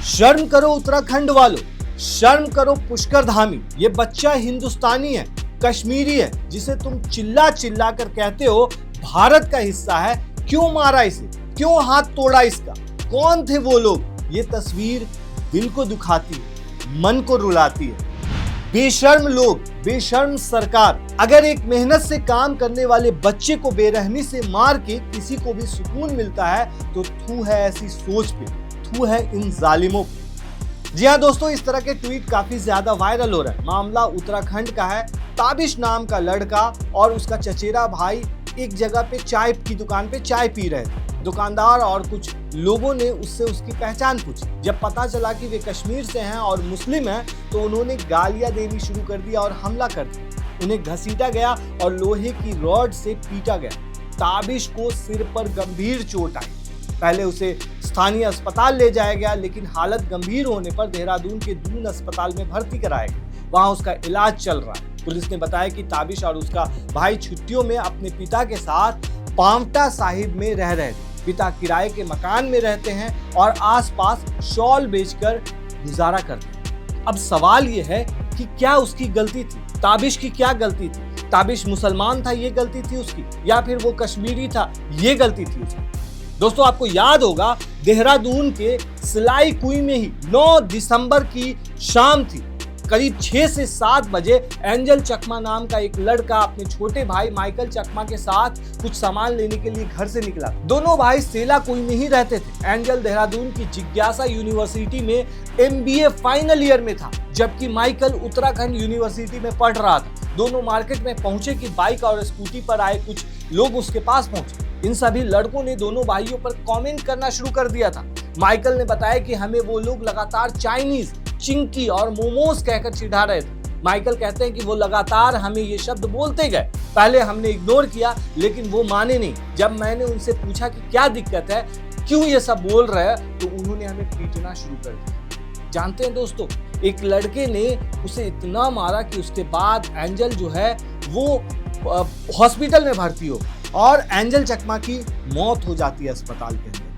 शर्म करो उत्तराखंड वालों, शर्म करो पुष्कर धामी। ये बच्चा हिंदुस्तानी है, कश्मीरी है, जिसे तुम चिल्ला चिल्ला कर कहते हो भारत का हिस्सा है। क्यों मारा इसे, क्यों हाथ तोड़ा इसका, कौन थे वो लोग? ये तस्वीर दिल को दुखाती है, मन को रुलाती है। बेशर्म लोग, बेशर्म सरकार। अगर एक मेहनत से काम करने वाले बच्चे को बेरहमी से मार के किसी को भी सुकून मिलता है तो थू है ऐसी सोच पे, थू है इन जालिमों पे। जी हाँ दोस्तों, इस तरह के ट्वीट काफी ज्यादा वायरल हो रहा है। मामला उत्तराखंड का है। ताबिश नाम का लड़का और उसका चचेरा भाई एक जगह पे चाय की दुकान पे चाय पी रहे थे। दुकानदार और कुछ लोगों ने उससे उसकी पहचान पूछी। जब पता चला कि वे कश्मीर से हैं और मुस्लिम हैं तो उन्होंने गालियां देनी शुरू कर दिया और हमला कर दिया। उन्हें घसीटा गया और लोहे की रॉड से पीटा गया। ताबिश को सिर पर गंभीर चोट आई। पहले उसे स्थानीय अस्पताल ले जाया गया, लेकिन हालत गंभीर होने पर देहरादून के दून अस्पताल में भर्ती कराया गया। वहां उसका इलाज चल रहा है। पुलिस ने बताया कि ताबिश और उसका भाई छुट्टियों में अपने पिता के साथ पांवटा साहिब में रह रहे थे। पिता किराए के मकान में रहते हैं और आसपास शॉल बेचकर गुजारा करते हैं। अब सवाल यह है कि क्या उसकी गलती थी? ताबिश की क्या गलती थी? ताबिश मुसलमान था, ये गलती थी उसकी, या फिर वो कश्मीरी था, ये गलती थी उसकी? दोस्तों, आपको याद होगा देहरादून के सिलाई कुई में ही 9 दिसंबर की शाम थी। करीब 6 से 7 बजे एंजल चकमा नाम का एक लड़का अपने छोटे भाई माइकल चकमा के साथ कुछ सामान लेने के लिए घर से निकला। दोनों भाई सेला कुई में ही रहते थे। एंजल देहरादून की जिज्ञासा यूनिवर्सिटी में MBA फाइनल ईयर में था, जबकि माइकल उत्तराखंड यूनिवर्सिटी में पढ़ रहा था। दोनों मार्केट में पहुंचे कि बाइक और स्कूटी पर आए कुछ लोग उसके पास पहुंचे। इन सभी लड़कों ने दोनों भाइयों पर कमेंट करना शुरू कर दिया था। माइकल ने बताया कि हमें वो लोग लगातार चाइनीज, चिंकी और मोमोज कहकर चिढ़ा रहे थे। माइकल कहते हैं कि वो लगातार हमें ये शब्द बोलते गए। पहले हमने इग्नोर किया, लेकिन वो माने नहीं। जब मैंने उनसे पूछा कि क्या दिक्कत है, क्यों ये सब बोल रहे हैं, तो उन्होंने हमें पीटना शुरू कर दिया। जानते हैं दोस्तों, एक लड़के ने उसे इतना मारा कि उसके बाद एंजल जो है वो हॉस्पिटल में भर्ती हो और एंजल चकमा की मौत हो जाती है अस्पताल के अंदर।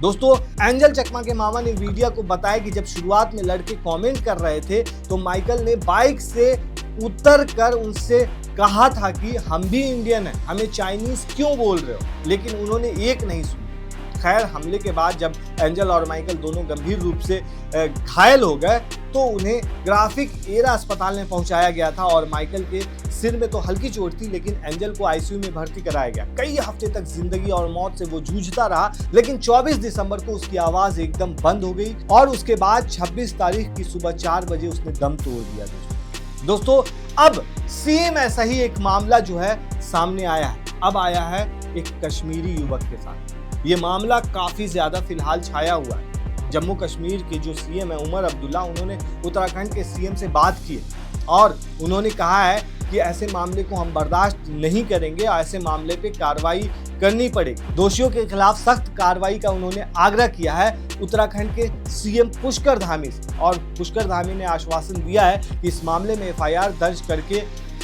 दोस्तों, एंजल चकमा के मामा ने मीडिया को बताया कि जब शुरुआत में लड़के कमेंट कर रहे थे तो माइकल ने बाइक से उतर कर उनसे कहा था कि हम भी इंडियन हैं, हमें चाइनीज क्यों बोल रहे हो, लेकिन उन्होंने एक नहीं सुनी। खैर, हमले के बाद जब एंजल और माइकल दोनों गंभीर रूप से घायल हो गए तो उन्हें ग्राफिक एरा अस्पताल में पहुंचाया गया था और माइकल के सिर में तो हल्की चोट थी, लेकिन एंजल को ICU में भर्ती कराया गया। कई हफ्ते तक जिंदगी और मौत से वो जूझता रहा, लेकिन 24 दिसंबर को उसकी आवाज एकदम बंद हो गई और उसके बाद 26 तारीख की सुबह 4 बजे उसने दम तोड़ दिया। दोस्तों, अब सेम ऐसा ही एक मामला जो है सामने आया है। अब आया है एक कश्मीरी युवक के साथ। ये मामला काफी ज्यादा फिलहाल छाया हुआ है। जम्मू कश्मीर के जो CM है उमर अब्दुल्ला, उन्होंने उत्तराखंड के CM से बात की है और उन्होंने कहा है कि ऐसे मामले को हम बर्दाश्त नहीं करेंगे, ऐसे मामले पे कार्रवाई करनी पड़ेगी। दोषियों के खिलाफ सख्त कार्रवाई का उन्होंने आग्रह किया है उत्तराखंड के CM पुष्कर धामी से। और पुष्कर धामी ने आश्वासन दिया है कि इस मामले में FIR दर्ज करके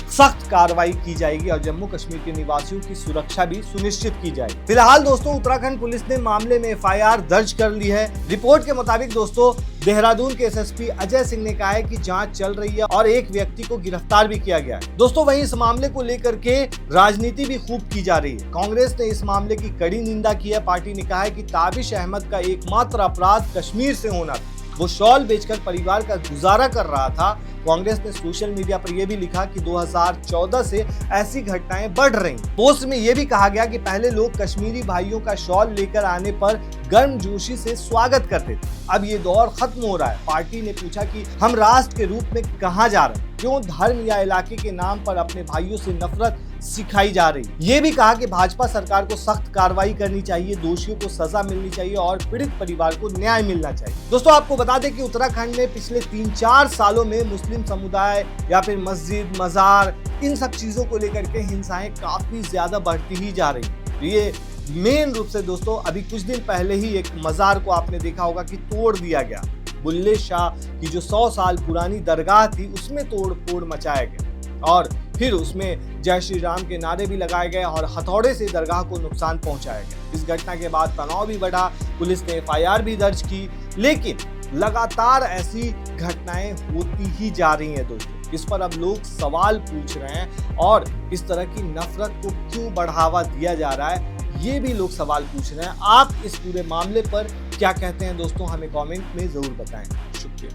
सख्त कार्रवाई की जाएगी और जम्मू कश्मीर के निवासियों की सुरक्षा भी सुनिश्चित की जाएगी। फिलहाल दोस्तों, उत्तराखंड पुलिस ने मामले में FIR दर्ज कर ली है। रिपोर्ट के मुताबिक दोस्तों, देहरादून के SSP अजय सिंह ने कहा है कि जांच चल रही है और एक व्यक्ति को गिरफ्तार भी किया गया है। दोस्तों, वहीं इस मामले को लेकर के राजनीति भी खूब की जा रही है। कांग्रेस ने इस मामले की कड़ी निंदा की है। पार्टी ने कहा है कि ताबिश अहमद का एकमात्र अपराध कश्मीर से होना था। वो शॉल बेचकर परिवार का गुजारा कर रहा था। कांग्रेस ने सोशल मीडिया पर यह भी लिखा कि 2014 से ऐसी घटनाएं बढ़ रही। पोस्ट में यह भी कहा गया कि पहले लोग कश्मीरी भाइयों का शॉल लेकर आने पर गर्मजोशी से स्वागत करते थे, अब ये दौर खत्म हो रहा है। पार्टी ने पूछा कि हम राष्ट्र के रूप में कहां जा रहे हैं, क्यों धर्म या इलाके के नाम पर अपने भाइयों से नफरत सिखाई जा रही। ये भी कहा कि भाजपा सरकार को सख्त कार्रवाई करनी चाहिए, दोषियों को सजा मिलनी चाहिए और पीड़ित परिवार को न्याय मिलना चाहिए। दोस्तों, आपको बता दें कि उत्तराखंड में पिछले 3-4 सालों में मुस्लिम समुदाय या फिर मस्जिद, मजार, इन सब चीजों को लेकर के हिंसाएं काफी ज्यादा बढ़ती ही जा रही। ये मेन रूप से दोस्तों, अभी कुछ दिन पहले ही एक मजार को आपने देखा होगा कि तोड़ दिया गया। बुल्ले शाह की जो 100 साल पुरानी दरगाह थी उसमें तोड़ फोड़ मचाया गया और फिर उसमें जय श्री राम के नारे भी लगाए गए और हथौड़े से दरगाह को नुकसान पहुंचाया गया। इस घटना के बाद तनाव भी बढ़ा, पुलिस ने FIR भी दर्ज की, लेकिन लगातार ऐसी घटनाएं होती ही जा रही हैं दोस्तों। इस पर अब लोग सवाल पूछ रहे हैं और इस तरह की नफरत को क्यों बढ़ावा दिया जा रहा है, ये भी लोग सवाल पूछ रहे हैं। आप इस पूरे मामले पर क्या कहते हैं दोस्तों, हमें कमेंट में जरूर बताएं। शुक्रिया।